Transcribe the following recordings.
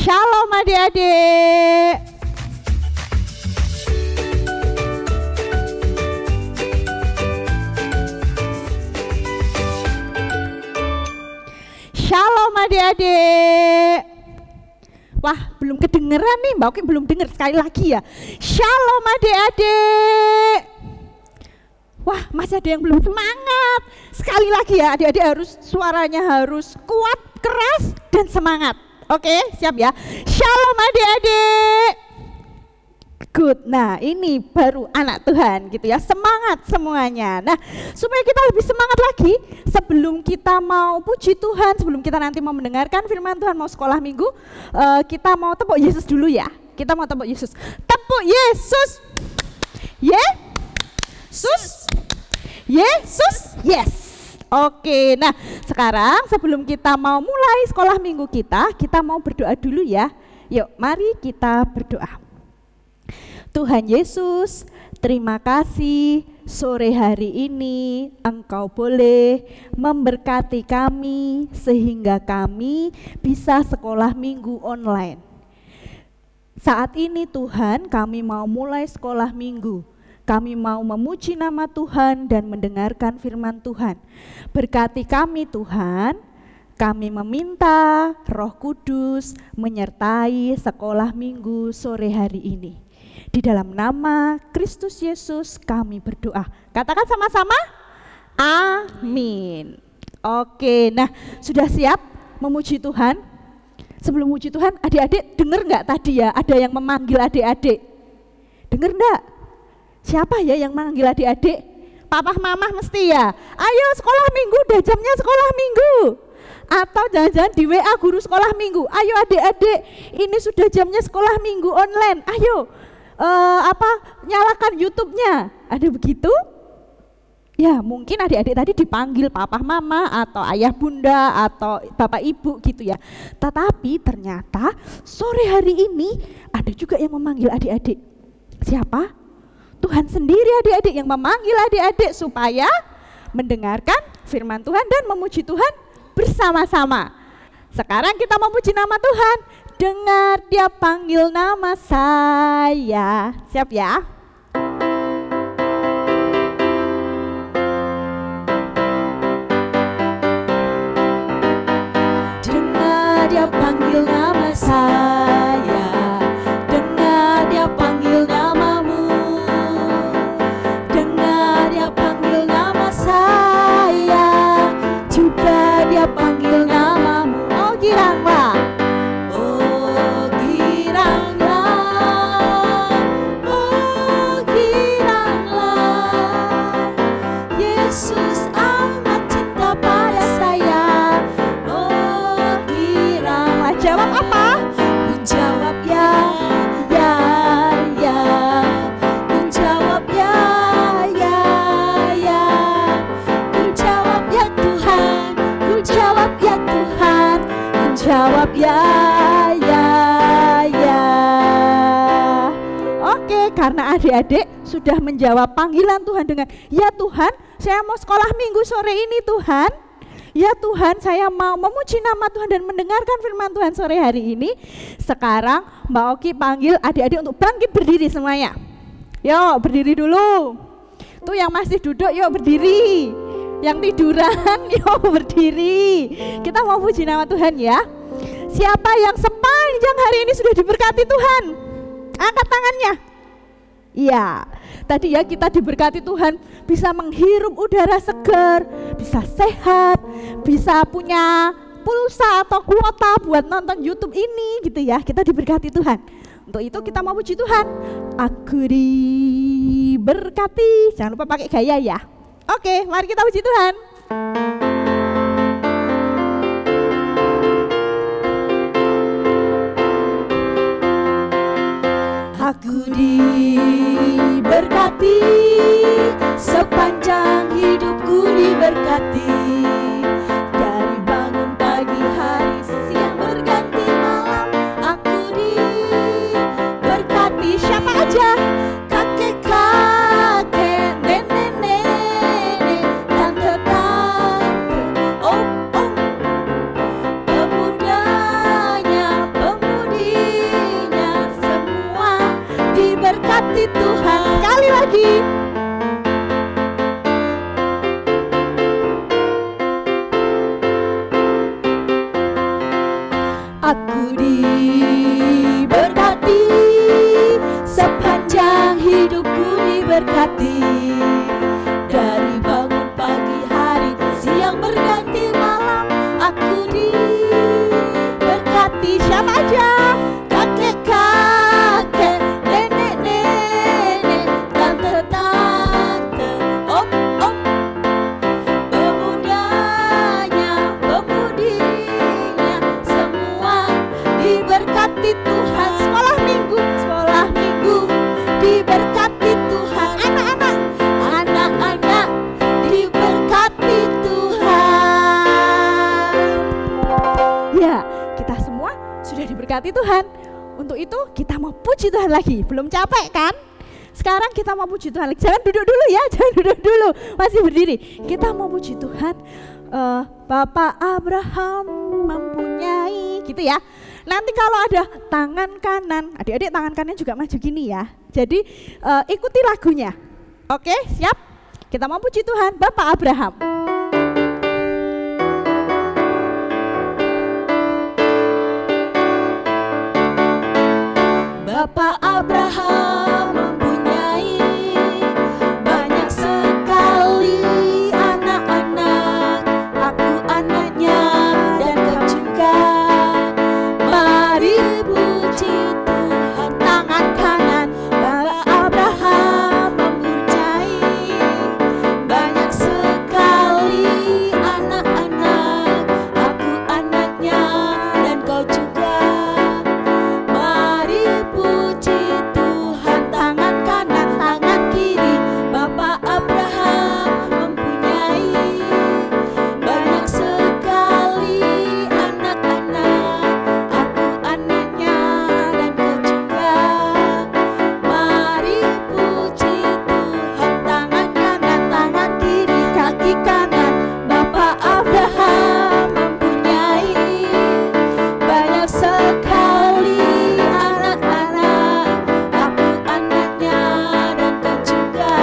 Shalom adik-adik. Shalom adik-adik. Wah, belum kedengeran nih, Mbak Oki belum dengar, sekali lagi ya. Shalom adik-adik. Wah, masih ada yang belum semangat. Sekali lagi ya, adik-adik harus suaranya harus kuat, keras, dan semangat. Oke, siap ya. Shalom adik-adik. Good. Nah, ini baru anak Tuhan gitu ya. Semangat semuanya. Nah, supaya kita lebih semangat lagi, sebelum kita mau puji Tuhan, sebelum kita nanti mau mendengarkan firman Tuhan, mau sekolah minggu, kita mau tepuk Yesus dulu ya. Kita mau tepuk Yesus. Tepuk Yesus. Yesus. Yesus. Yes. Oke, nah sekarang sebelum kita mau mulai sekolah minggu kita mau berdoa dulu ya. Yuk, mari kita berdoa. Tuhan Yesus, terima kasih sore hari ini Engkau boleh memberkati kami sehingga kami bisa sekolah minggu online. Saat ini Tuhan, kami mau mulai sekolah minggu. Kami mau memuji nama Tuhan dan mendengarkan firman Tuhan. Berkati kami Tuhan, kami meminta Roh Kudus menyertai sekolah minggu sore hari ini. Di dalam nama Kristus Yesus kami berdoa. Katakan sama-sama, amin. Oke, nah sudah siap memuji Tuhan? Sebelum memuji Tuhan, adik-adik dengar nggak tadi ya ada yang memanggil adik-adik? Dengar enggak? Siapa ya yang manggil adik-adik? Papa mama mesti ya. Ayo sekolah minggu, udah jamnya sekolah minggu. Atau jangan-jangan di WA guru sekolah minggu. Ayo adik-adik, ini sudah jamnya sekolah minggu online. Ayo, nyalakan YouTube-nya. Ada begitu? Ya mungkin adik-adik tadi dipanggil papa mama atau ayah bunda atau bapak ibu gitu ya. Tetapi ternyata sore hari ini ada juga yang memanggil adik-adik. Siapa? Tuhan sendiri adik-adik yang memanggil adik-adik supaya mendengarkan firman Tuhan dan memuji Tuhan bersama-sama. Sekarang kita memuji nama Tuhan. Dengar Dia panggil nama saya. Siap ya? Dengar Dia panggil nama saya. Dengar Dia panggil namamu. Dengar Dia panggil nama saya. Juga Dia panggil namamu. Oh giranglah. Oh giranglah. Oh giranglah. Yesus amat cinta pada saya. Oh giranglah. Jawab apa? Ku jawab ya, ya, ya. Ku jawab ya, ya, ya. Ku jawab ya Tuhan. Ku jawab ya Tuhan. Ku jawab ya, ya, ya. Oke, karena adik-adik sudah menjawab panggilan Tuhan dengan ya Tuhan, saya mau sekolah minggu sore ini Tuhan. Ya Tuhan, saya mau memuji nama Tuhan dan mendengarkan firman Tuhan sore hari ini. Sekarang Mbak Oki panggil adik-adik untuk bangkit berdiri semuanya. Yuk berdiri dulu. Tuh yang masih duduk yuk berdiri. Yang tiduran yuk berdiri. Kita mau puji nama Tuhan ya. Siapa yang sepanjang hari ini sudah diberkati Tuhan? Angkat tangannya. Iya, tadi ya kita diberkati Tuhan bisa menghirup udara segar, bisa sehat, bisa punya pulsa atau kuota buat nonton YouTube ini gitu ya. Kita diberkati Tuhan. Untuk itu kita mau puji Tuhan. Aku diberkati. Jangan lupa pakai gaya ya. Oke, mari kita puji Tuhan. Aku diberkati, sepanjang hidupku diberkati. Dari bangun pagi hari, siang berganti malam, aku diberkati. Siapa aja? Kakek-kakek, nenek-nenek, tante-tante, Aku diberkati, sepanjang hidupku diberkati. Dari bangun pagi hari, siang berganti malam, aku diberkati. Siapa aja? Kakek-kakek, nenek-nenek, tante-tante, om-om, pemudanya, pemudinya, semua diberkati Tuhan. Sekolah minggu diberkati Tuhan. Anak-anak diberkati Tuhan. Ya, kita semua sudah diberkati Tuhan. Untuk itu kita mau puji Tuhan lagi. Belum capek kan? Sekarang kita mau puji Tuhan lagi. Jangan duduk dulu ya, jangan duduk dulu. Masih berdiri. Kita mau puji Tuhan. Bapak Abraham mempunyai, gitu ya. Nanti kalau ada tangan kanan, adik-adik tangan kanan juga maju gini ya. Jadi ikuti lagunya. Oke, siap? Kita mau puji Tuhan. Bapak Abraham. Bapak Abraham mempunyai banyak sekali anak-anak, aku anaknya dan kau juga. Mari puji Tuhan. Tangan kanan. Bapak Abraham mempunyai banyak sekali anak-anak, aku anaknya dan kau juga. Mari puji Tuhan. Tangan kanan, tangan kiri. Bapak Abraham mempunyai banyak sekali anak-anak, aku anaknya dan kau juga. Mari puji Tuhan. Tangan kanan, tangan kiri, kaki kanan. Bapak Abraham mempunyai banyak sekali anak-anak, aku anaknya dan kau juga.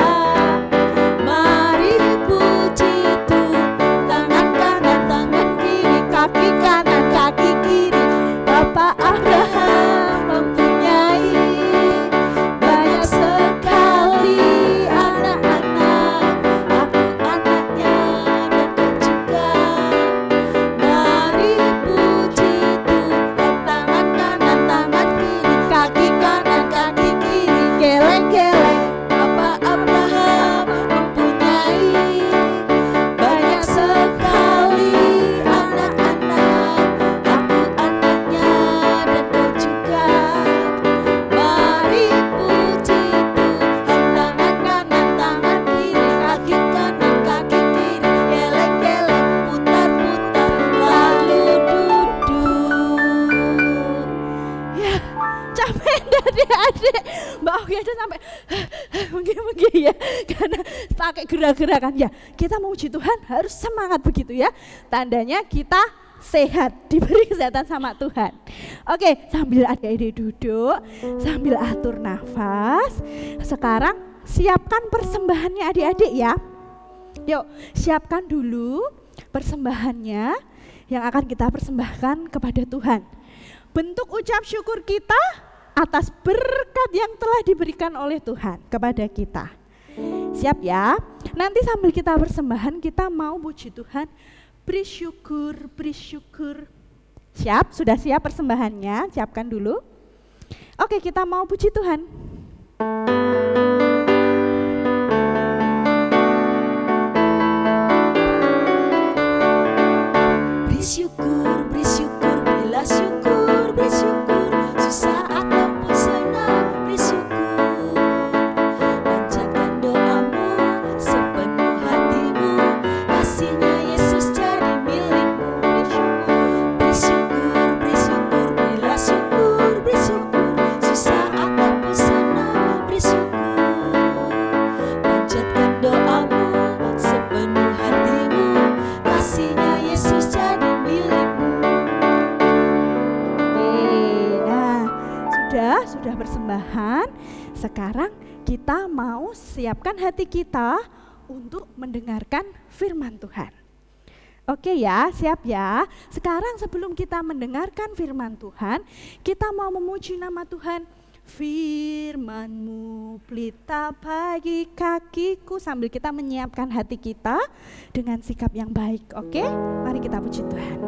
Mari puji Tuhan. Tangan kanan, tangan kiri, kaki kanan, kaki kiri. Bapak Abraham mempunyai banyak sekali anak-anak, aku anaknya dan kau juga. Mari puji Tuhan. Tangan kanan, tangan kiri, kaki kanan, kaki kiri, geleng-geleng. Bapak Abraham mempunyai banyak sekali anak-anak, aku anaknya dan kau juga. Mari puji Tuhan. Tangan kanan, tangan kiri, kaki kanan, kaki kiri, geleng-geleng, putar-putar, lalu duduk. Ya, capek adik-adik. Mbak Oki aja sampai mungkin ya, karena pakai gerak-gerakan ya. Kita mau puji Tuhan harus semangat begitu ya. Tandanya kita sehat, diberi kesehatan sama Tuhan. Oke, sambil adik-adik duduk, sambil atur nafas. Sekarang siapkan persembahannya adik-adik ya. Yuk, siapkan dulu persembahannya yang akan kita persembahkan kepada Tuhan. Bentuk ucap syukur kita atas berkat yang telah diberikan oleh Tuhan kepada kita. Siap ya? Nanti sambil kita persembahan, kita mau puji Tuhan, beri syukur, beri syukur. Siap? Sudah siap persembahannya? Siapkan dulu. Oke, kita mau puji Tuhan. Beri syukur, berilah syukur, beri syukur, susah ataupun senang, beri syukur. Panjatkan doamu sepenuh hatimu, kasihnya Yesus jadi milikmu. Beri syukur, berilah syukur, beri syukur, susah ataupun senang, beri syukur. Panjatkan doamu sepenuh hatimu, kasihnya Yesus jadi milikmu. Sudah persembahan. Sekarang kita mau siapkan hati kita untuk mendengarkan firman Tuhan. Oke ya, siap ya. Sekarang sebelum kita mendengarkan firman Tuhan, kita mau memuji nama Tuhan. Firman-Mu pelita bagi kakiku, sambil kita menyiapkan hati kita dengan sikap yang baik. Oke, mari kita puji Tuhan.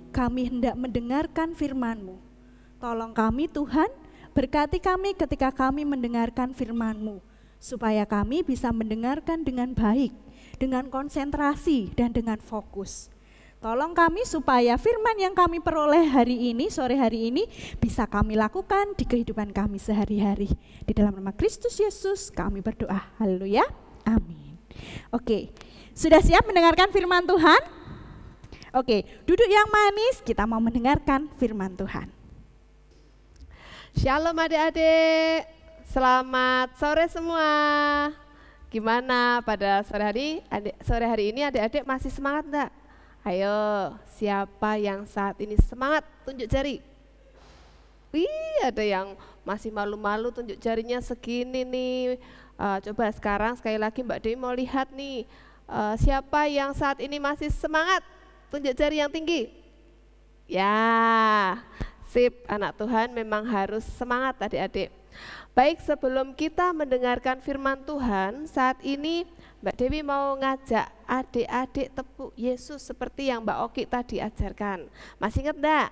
Kami hendak mendengarkan firman-Mu. Tolong kami Tuhan, berkati kami ketika kami mendengarkan firman-Mu, supaya kami bisa mendengarkan dengan baik, dengan konsentrasi dan dengan fokus. Tolong kami supaya firman yang kami peroleh hari ini, sore hari ini, bisa kami lakukan di kehidupan kami sehari-hari. Di dalam nama Kristus Yesus kami berdoa. Haleluya. Amin. Oke, sudah siap mendengarkan firman Tuhan? Oke, duduk yang manis, kita mau mendengarkan firman Tuhan. Shalom adik-adik, selamat sore semua. Gimana pada sore hari ini adik-adik masih semangat enggak? Ayo, siapa yang saat ini semangat? Tunjuk jari. Wih, ada yang masih malu-malu tunjuk jarinya segini nih. Coba sekarang sekali lagi Mbak Dewi mau lihat nih, siapa yang saat ini masih semangat? Tunjuk jari yang tinggi. Ya, sip, anak Tuhan memang harus semangat adik-adik. Baik, sebelum kita mendengarkan firman Tuhan, saat ini Mbak Dewi mau ngajak adik-adik tepuk Yesus seperti yang Mbak Oki tadi ajarkan. Masih ingat enggak?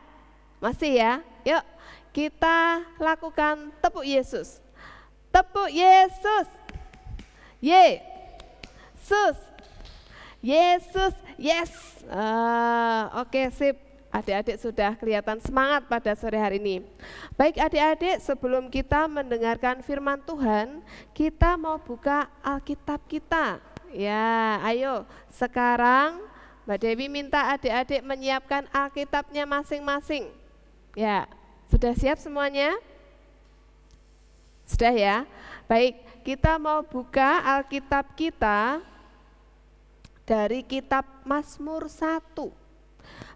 Masih ya? Yuk, kita lakukan tepuk Yesus. Tepuk Yesus. Yesus. Yesus, yes. Oke, sip. Adik-adik sudah kelihatan semangat pada sore hari ini. Baik adik-adik, sebelum kita mendengarkan firman Tuhan, kita mau buka Alkitab kita. Ya, ayo. Sekarang Mbak Dewi minta adik-adik menyiapkan Alkitabnya masing-masing. Ya, sudah siap semuanya? Sudah ya? Baik, kita mau buka Alkitab kita dari kitab Mazmur 1.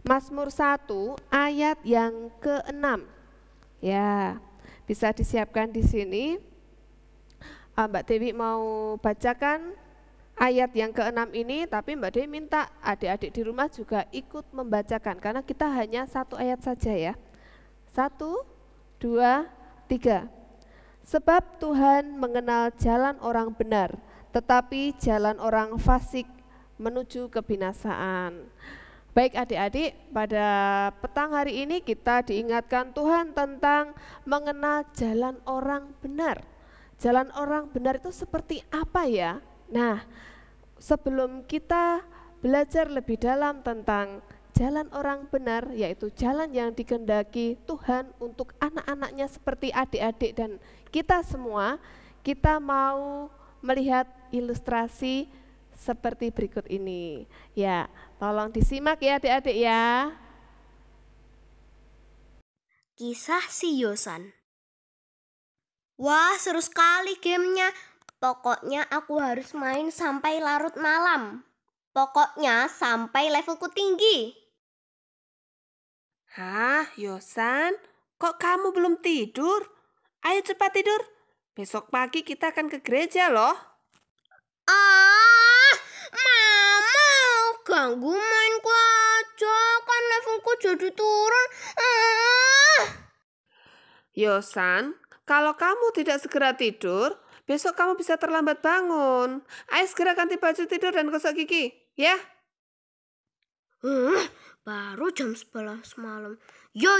Mazmur 1 ayat yang ke-6. Ya, bisa disiapkan di sini. Mbak Dewi mau bacakan ayat yang ke-6 ini, tapi Mbak Dewi minta adik-adik di rumah juga ikut membacakan, karena kita hanya satu ayat saja ya. 1, 2, 3. Sebab Tuhan mengenal jalan orang benar, tetapi jalan orang fasik menuju kebinasaan. Baik adik-adik, pada petang hari ini kita diingatkan Tuhan tentang mengenal jalan orang benar. Jalan orang benar itu seperti apa ya? Nah, sebelum kita belajar lebih dalam tentang jalan orang benar, yaitu jalan yang dikehendaki Tuhan untuk anak-anaknya seperti adik-adik dan kita semua, kita mau melihat ilustrasi seperti berikut ini. Ya, tolong disimak ya adik-adik ya. Kisah si Yosan. Wah, seru sekali gamenya. Pokoknya aku harus main sampai larut malam. Pokoknya sampai levelku tinggi. Hah, Yosan? Kok kamu belum tidur? Ayo cepat tidur. Besok pagi kita akan ke gereja loh. Mama, ganggu mainku aja, kan levelku jadi turun. Yosan, kalau kamu tidak segera tidur, besok kamu bisa terlambat bangun. Ayo segera ganti baju tidur dan gosok gigi, ya? Baru jam 11 malam. Yo.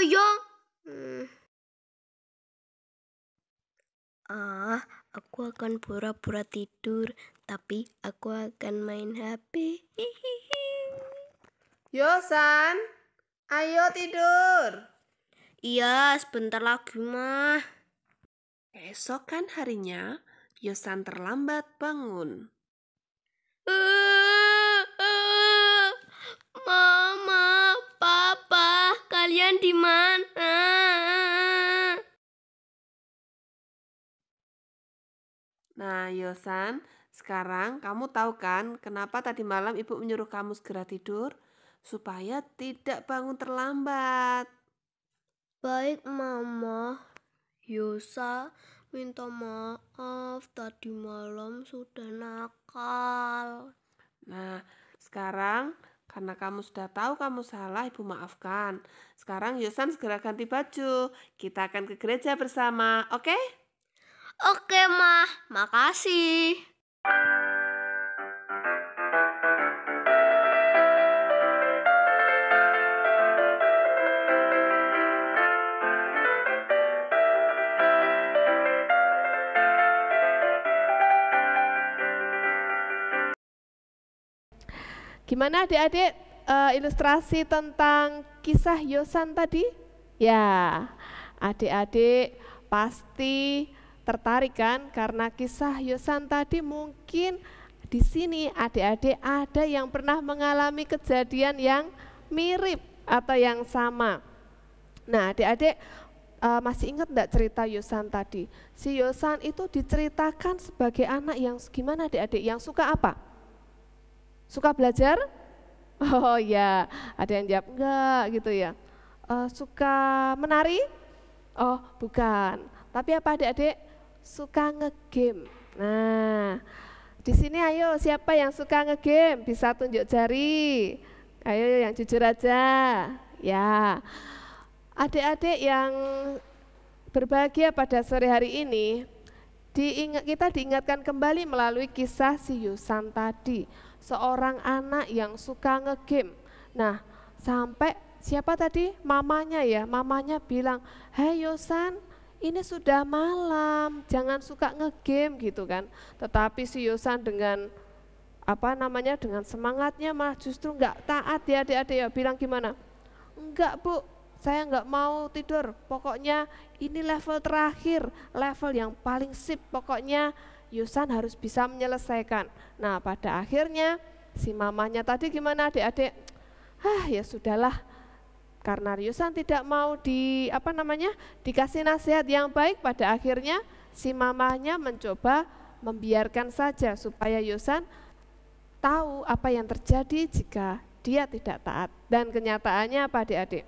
Aku akan pura-pura tidur, tapi aku akan main HP. Yosan, ayo tidur. Iya, sebentar lagi, Mah. Esok kan harinya, Yosan terlambat bangun. Mama, Papa, kalian di mana? Nah, Yosan, sekarang kamu tahu kan kenapa tadi malam ibu menyuruh kamu segera tidur? Supaya tidak bangun terlambat. Baik, Mama. Yosa minta maaf, tadi malam sudah nakal. Nah, sekarang karena kamu sudah tahu kamu salah, ibu maafkan. Sekarang Yosan segera ganti baju. Kita akan ke gereja bersama, oke? Oke, Mah. Makasih. Gimana adik-adik ilustrasi tentang kisah Yosan tadi? Ya, adik-adik pasti tertarik kan karena kisah Yosan tadi mungkin di sini adik-adik ada yang pernah mengalami kejadian yang mirip atau yang sama. Nah, adik-adik masih ingat enggak cerita Yosan tadi? Si Yosan itu diceritakan sebagai anak yang gimana adik-adik? Yang suka apa? Suka belajar? Oh ya, ada yang jawab enggak gitu ya. Suka menari? Oh bukan. Tapi apa adik-adik? Suka ngegame. Nah, di sini ayo siapa yang suka ngegame? Bisa tunjuk jari. Ayo yang jujur aja. Ya, adik-adik yang berbahagia pada sore hari ini, kita diingatkan kembali melalui kisah si Yosan tadi. Seorang anak yang suka ngegame. Nah, sampai siapa tadi? Mamanya ya, mamanya bilang, "Hei Yosan, ini sudah malam, jangan suka ngegame," gitu kan. Tetapi si Yosan dengan dengan semangatnya malah justru enggak taat ya adik-adik ya. Bilang gimana? "Enggak Bu, saya enggak mau tidur, pokoknya ini level terakhir, level yang paling sip, pokoknya Yosan harus bisa menyelesaikan." Nah, pada akhirnya si mamanya tadi gimana adik-adik? Ya sudahlah, karena Yosan tidak mau dikasih nasihat yang baik, pada akhirnya si mamanya mencoba membiarkan saja supaya Yosan tahu apa yang terjadi jika dia tidak taat. Dan kenyataannya apa adik-adik?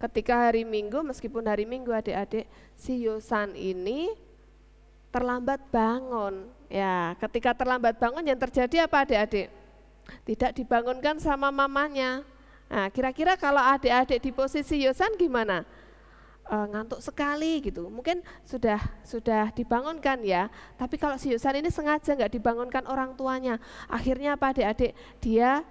Ketika hari Minggu, meskipun hari Minggu adik-adik, si Yosan ini terlambat bangun. Ya, ketika terlambat bangun yang terjadi apa adik-adik? Tidak dibangunkan sama mamanya. Nah, kira-kira kalau adik-adik di posisi Yosan gimana? Ngantuk sekali gitu. Mungkin sudah dibangunkan ya. Tapi kalau si Yosan ini sengaja nggak dibangunkan orang tuanya. Akhirnya apa adik-adik? Dia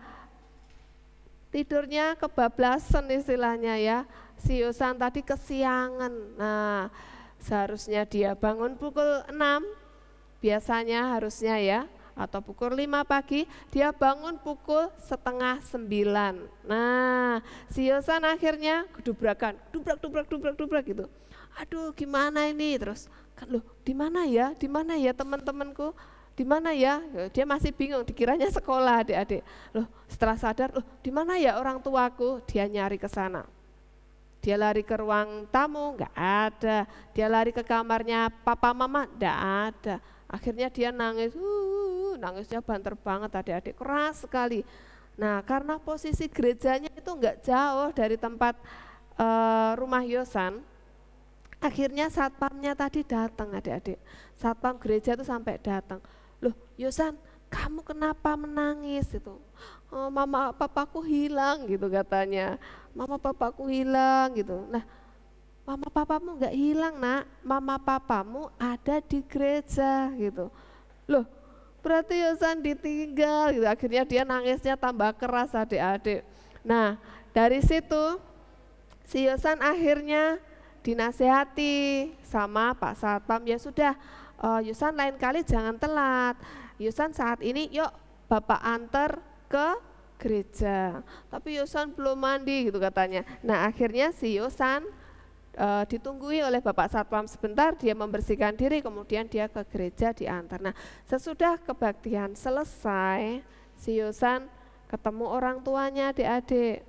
tidurnya kebablasan istilahnya ya. Si Yosan tadi kesiangan. Nah, seharusnya dia bangun pukul 6, biasanya harusnya ya, atau pukul 5 pagi, dia bangun pukul setengah 9. Nah, si Yosan akhirnya gedubrakan, dubrak gitu. Aduh, gimana ini? Terus, loh, di mana ya teman-temanku? Di mana ya? Dia masih bingung, dikiranya sekolah adik-adik. Loh, setelah sadar, loh, di mana ya orang tuaku? Dia nyari ke sana. Dia lari ke ruang tamu, nggak ada. Dia lari ke kamarnya papa mama, nggak ada. Akhirnya dia nangis, nangisnya banter banget adik-adik, keras sekali. Nah, karena posisi gerejanya itu nggak jauh dari tempat rumah Yosan, akhirnya satpamnya tadi datang adik-adik. Satpam gereja itu sampai datang. Loh, Yosan, kamu kenapa menangis itu? Oh, mama papaku hilang gitu katanya. Mama papaku hilang gitu. Nah, mama papamu enggak hilang nak, mama papamu ada di gereja gitu. Loh, berarti Yosan ditinggal gitu. Akhirnya dia nangisnya tambah keras adik-adik. Nah, dari situ si Yosan akhirnya dinasehati sama Pak Satpam, ya sudah, Yosan lain kali jangan telat. Yosan saat ini yuk Bapak antar ke gereja. Tapi Yosan belum mandi gitu katanya. Nah, akhirnya si Yosan ditunggui oleh Bapak Satpam sebentar, dia membersihkan diri, kemudian dia ke gereja diantar. Nah, sesudah kebaktian selesai, si Yosan ketemu orang tuanya adik-adik.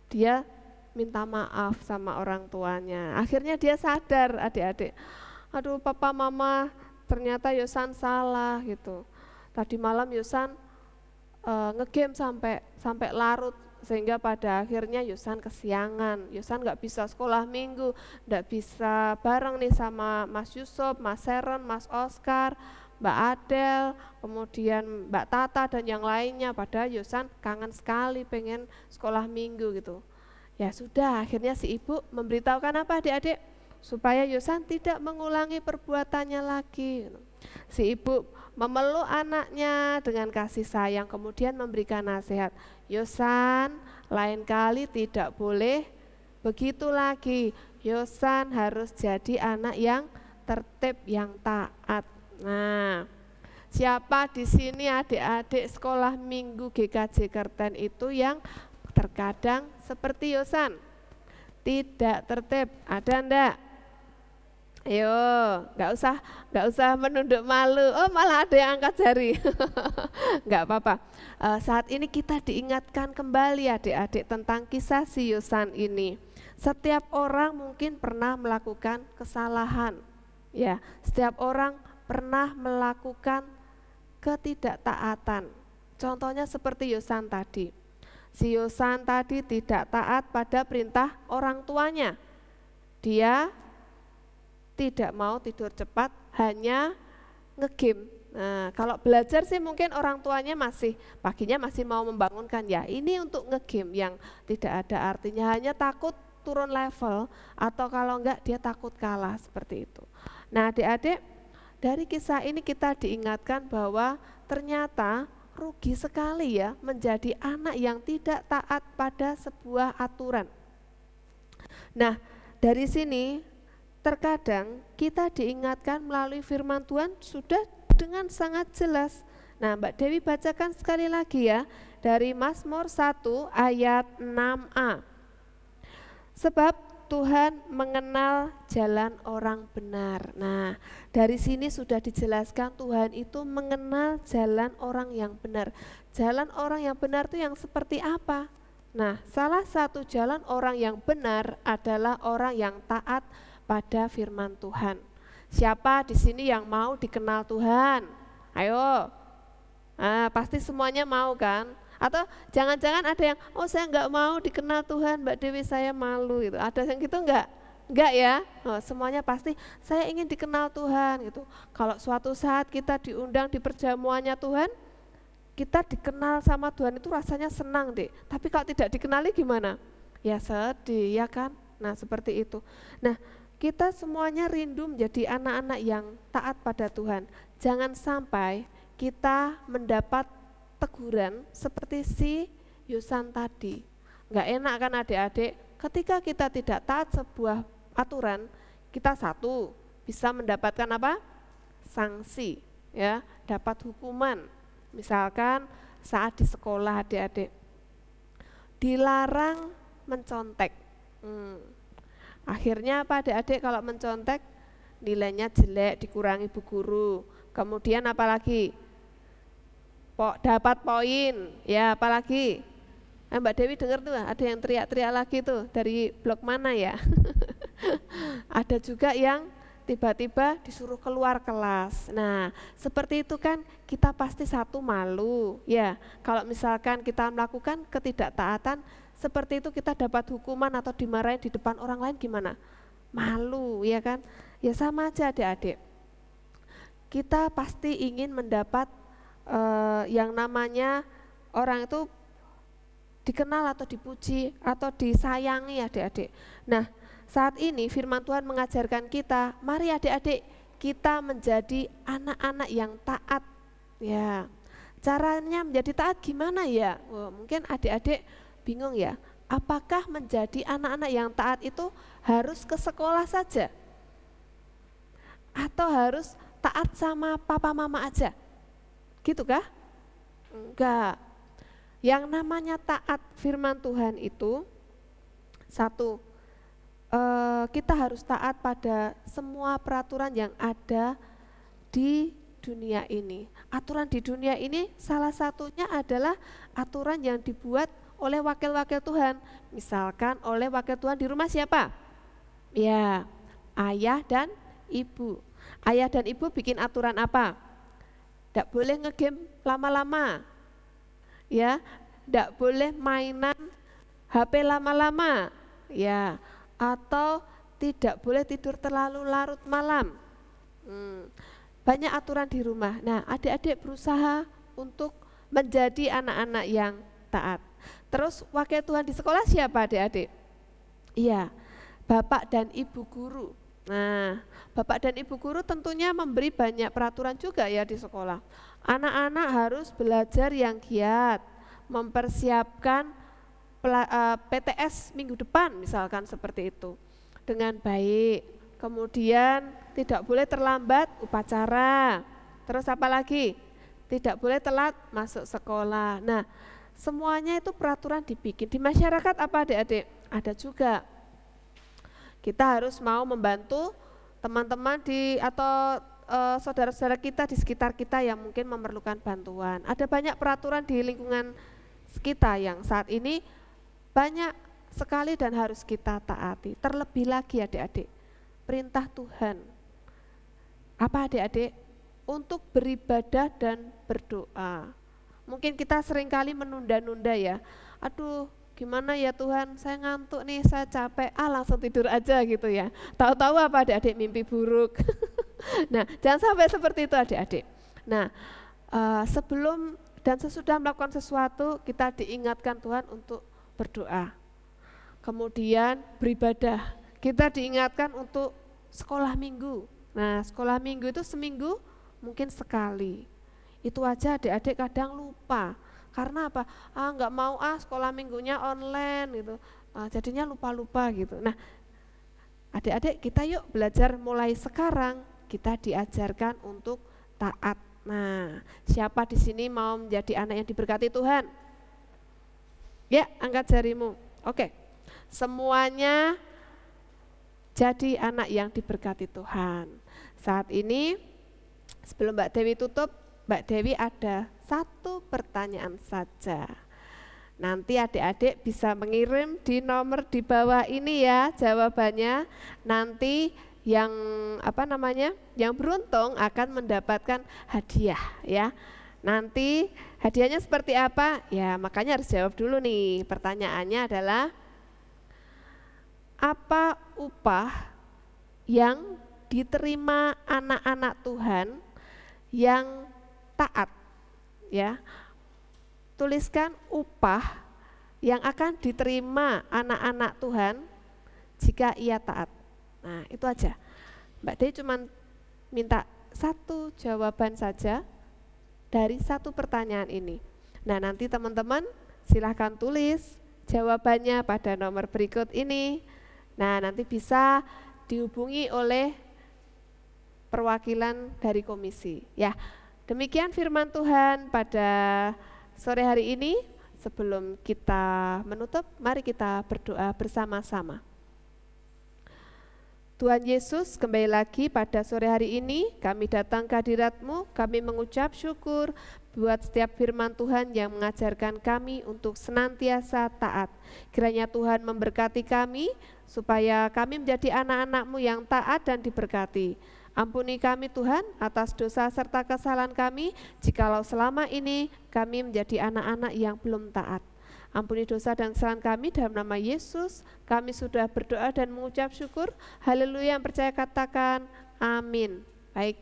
Dia minta maaf sama orang tuanya. Akhirnya dia sadar adik-adik. Aduh, papa mama, ternyata Yosan salah gitu. Tadi malam Yosan ngegame sampai larut, sehingga pada akhirnya Yosan kesiangan. Yosan nggak bisa sekolah minggu, nggak bisa bareng nih sama Mas Yusuf, Mas Seren, Mas Oscar, Mbak Adel, kemudian Mbak Tata dan yang lainnya. Padahal Yosan kangen sekali pengen sekolah minggu gitu. Ya sudah, akhirnya si ibu memberitahukan apa adik-adik? Supaya Yosan tidak mengulangi perbuatannya lagi. Si ibu memeluk anaknya dengan kasih sayang, kemudian memberikan nasihat. Yosan, lain kali tidak boleh begitu lagi. Yosan harus jadi anak yang tertib, yang taat. Nah, siapa di sini adik-adik sekolah minggu GKJ Kerten itu yang terkadang seperti Yosan? Tidak tertib, ada enggak? Ayo, nggak usah menunduk malu. Oh, malah ada yang angkat jari. Nggak apa-apa. Saat ini kita diingatkan kembali adik-adik tentang kisah si Yosan ini. Setiap orang mungkin pernah melakukan kesalahan. Ya, setiap orang pernah melakukan ketidaktaatan. Contohnya seperti Yosan tadi. Si Yosan tadi tidak taat pada perintah orang tuanya. Dia tidak mau tidur cepat, hanya ngegame. Nah, kalau belajar sih mungkin orang tuanya paginya masih mau membangunkan, ya ini untuk ngegame yang tidak ada artinya, hanya takut turun level, atau kalau enggak dia takut kalah, seperti itu. Nah adik-adik, dari kisah ini kita diingatkan bahwa ternyata rugi sekali ya menjadi anak yang tidak taat pada sebuah aturan. Nah, dari sini terkadang kita diingatkan melalui firman Tuhan sudah dengan sangat jelas. Nah, Mbak Dewi bacakan sekali lagi ya dari Mazmur 1 ayat 6a. Sebab Tuhan mengenal jalan orang benar. Nah, dari sini sudah dijelaskan Tuhan itu mengenal jalan orang yang benar. Jalan orang yang benar itu yang seperti apa? Nah, salah satu jalan orang yang benar adalah orang yang taat pada firman Tuhan. Siapa di sini yang mau dikenal Tuhan? Ayo, pasti semuanya mau kan? Atau jangan-jangan ada yang, oh saya nggak mau dikenal Tuhan, Mbak Dewi saya malu gitu. Ada yang gitu enggak? Enggak ya? Oh, semuanya pasti saya ingin dikenal Tuhan gitu. Kalau suatu saat kita diundang di perjamuannya Tuhan, kita dikenal sama Tuhan itu rasanya senang deh. Tapi kalau tidak dikenali gimana? Ya sedih ya kan? Nah seperti itu. Nah, kita semuanya rindu menjadi anak-anak yang taat pada Tuhan. Jangan sampai kita mendapat teguran seperti si Yosan tadi. Nggak enak kan adik-adik, ketika kita tidak taat sebuah aturan, kita satu, bisa mendapatkan apa? Sanksi, ya, dapat hukuman. Misalkan saat di sekolah adik-adik, dilarang mencontek. Akhirnya apa adik-adik kalau mencontek? Nilainya jelek, dikurangi bu guru. Kemudian apalagi? Dapat poin, ya apalagi? Mbak Dewi dengar tuh ada yang teriak-teriak lagi tuh, dari blok mana ya? Ada juga yang tiba-tiba disuruh keluar kelas. Nah, seperti itu kan kita pasti satu malu. Ya, kalau misalkan kita melakukan ketidaktaatan, seperti itu kita dapat hukuman atau dimarahin di depan orang lain gimana? Malu, ya kan? Ya sama aja adik-adik. Kita pasti ingin mendapat yang namanya orang itu dikenal atau dipuji atau disayangi adik-adik. Nah, saat ini firman Tuhan mengajarkan kita, mari adik-adik kita menjadi anak-anak yang taat. Ya, caranya menjadi taat gimana ya? Mungkin adik-adik bingung ya, apakah menjadi anak-anak yang taat itu harus ke sekolah saja? Atau harus taat sama papa mama aja? Gitu kah? Enggak. Yang namanya taat firman Tuhan itu, satu, kita harus taat pada semua peraturan yang ada di dunia ini. Aturan di dunia ini salah satunya adalah aturan yang dibuat oleh wakil-wakil Tuhan. Misalkan oleh wakil Tuhan di rumah siapa? Ya, ayah dan ibu. Ayah dan ibu bikin aturan apa? Tidak boleh ngegame lama-lama. Ya, tidak boleh mainan HP lama-lama. Ya, atau tidak boleh tidur terlalu larut malam. Banyak aturan di rumah. Nah, adik-adik berusaha untuk menjadi anak-anak yang taat. Terus wakil Tuhan di sekolah siapa adik-adik? Iya, bapak dan ibu guru. Nah, bapak dan ibu guru tentunya memberi banyak peraturan juga ya di sekolah. Anak-anak harus belajar yang giat, mempersiapkan PTS minggu depan misalkan seperti itu dengan baik. Kemudian tidak boleh terlambat upacara. Terus apa lagi? Tidak boleh telat masuk sekolah. Nah, semuanya itu peraturan dibikin. Di masyarakat apa adik-adik? Ada juga. Kita harus mau membantu teman-teman atau saudara-saudara kita di sekitar kita yang mungkin memerlukan bantuan. Ada banyak peraturan di lingkungan kita yang saat ini banyak sekali dan harus kita taati. Terlebih lagi adik-adik, perintah Tuhan. Apa adik-adik? Untuk beribadah dan berdoa. Mungkin kita seringkali menunda-nunda ya. Aduh, gimana ya Tuhan, saya ngantuk nih, saya capek, langsung tidur aja gitu ya. Tahu-tahu apa adik-adik mimpi buruk. Nah, jangan sampai seperti itu adik-adik. Nah, sebelum dan sesudah melakukan sesuatu, kita diingatkan Tuhan untuk berdoa. Kemudian beribadah, kita diingatkan untuk sekolah minggu. Nah, sekolah minggu itu seminggu mungkin sekali. Itu aja adik-adik kadang lupa. Karena apa? Nggak mau sekolah minggunya online gitu. Jadinya lupa-lupa gitu. Nah, adik-adik kita yuk belajar mulai sekarang, kita diajarkan untuk taat. Nah, siapa di sini mau menjadi anak yang diberkati Tuhan? Ya, angkat jarimu. Oke. Semuanya jadi anak yang diberkati Tuhan. Saat ini sebelum Mbak Dewi tutup, Mbak Dewi ada satu pertanyaan saja. Nanti adik-adik bisa mengirim di nomor di bawah ini ya jawabannya. Nanti yang yang beruntung akan mendapatkan hadiah ya. Nanti hadiahnya seperti apa? Ya, makanya harus jawab dulu nih. Pertanyaannya adalah apa upah yang diterima anak-anak Tuhan yang taat? Ya, tuliskan upah yang akan diterima anak-anak Tuhan jika ia taat. Nah, itu aja. Mbak Dewi cuma minta satu jawaban saja dari satu pertanyaan ini. Nah, nanti teman-teman Silahkan tulis jawabannya pada nomor berikut ini. Nah, nanti bisa dihubungi oleh perwakilan dari komisi. Ya, demikian firman Tuhan pada sore hari ini. Sebelum kita menutup, mari kita berdoa bersama-sama. Tuhan Yesus, kembali lagi pada sore hari ini kami datang ke hadirat-Mu, kami mengucap syukur buat setiap firman Tuhan yang mengajarkan kami untuk senantiasa taat. Kiranya Tuhan memberkati kami supaya kami menjadi anak-anak-Mu yang taat dan diberkati. Ampuni kami Tuhan atas dosa serta kesalahan kami jikalau selama ini kami menjadi anak-anak yang belum taat. Ampuni dosa dan kesalahan kami dalam nama Yesus. Kami sudah berdoa dan mengucap syukur. Haleluya, yang percaya katakan amin. Baik,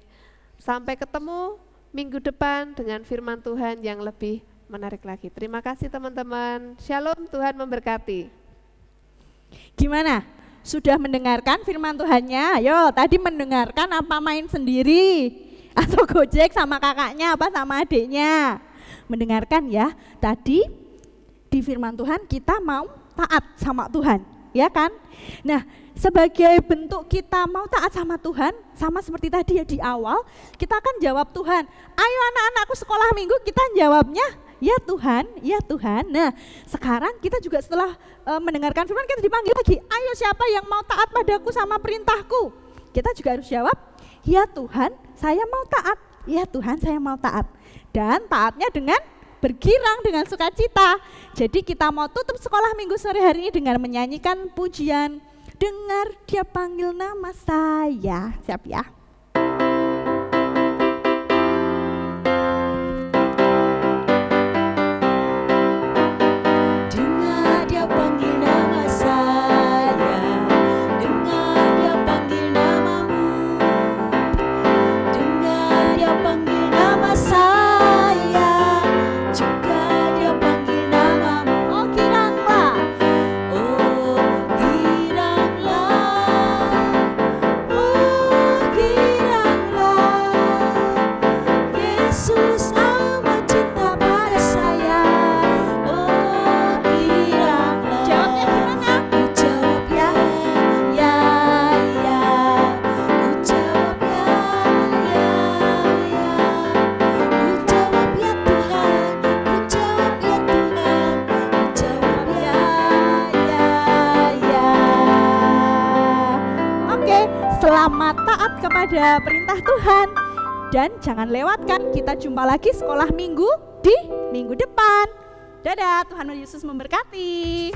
sampai ketemu minggu depan dengan firman Tuhan yang lebih menarik lagi. Terima kasih teman-teman. Shalom, Tuhan memberkati. Gimana? Sudah mendengarkan firman Tuhannya? Ayo, tadi mendengarkan apa main sendiri? Atau gojek sama kakaknya apa sama adiknya? Mendengarkan ya. Tadi di firman Tuhan kita mau taat sama Tuhan, ya kan? Nah, sebagai bentuk kita mau taat sama Tuhan, sama seperti tadi ya di awal, kita akan jawab Tuhan. Ayo anak-anakku sekolah minggu, kita jawabnya ya Tuhan, ya Tuhan. Nah, sekarang kita juga setelah mendengarkan firman kita dipanggil lagi, ayo siapa yang mau taat padaku sama perintahku? Kita juga harus jawab, ya Tuhan, saya mau taat. Ya Tuhan, saya mau taat. Dan taatnya dengan bergirang dengan sukacita. Jadi kita mau tutup sekolah minggu sore hari ini dengan menyanyikan pujian Dengar Dia Panggil Nama Saya. Siap ya? Dengar Dia panggil nama saya, dengar Dia panggil namamu, dengar Dia panggil nama saya, juga Dia panggil namamu. Oh giranglah, Oh giranglah, oh giranglah, Yesus amat cinta pada saya. Oh giranglah. jawabnya gimana? Ku jawab ya, ya, ya. Ku jawab ya, ya, ya. Ku jawab ya Tuhan, ku jawab ya Tuhan, ku jawab ya, Ya, ya. Oke, selamat taat kepada perintah Tuhan. Dan jangan lewatkan, kita jumpa lagi sekolah minggu di minggu depan. Dadah, Tuhan Yesus memberkati.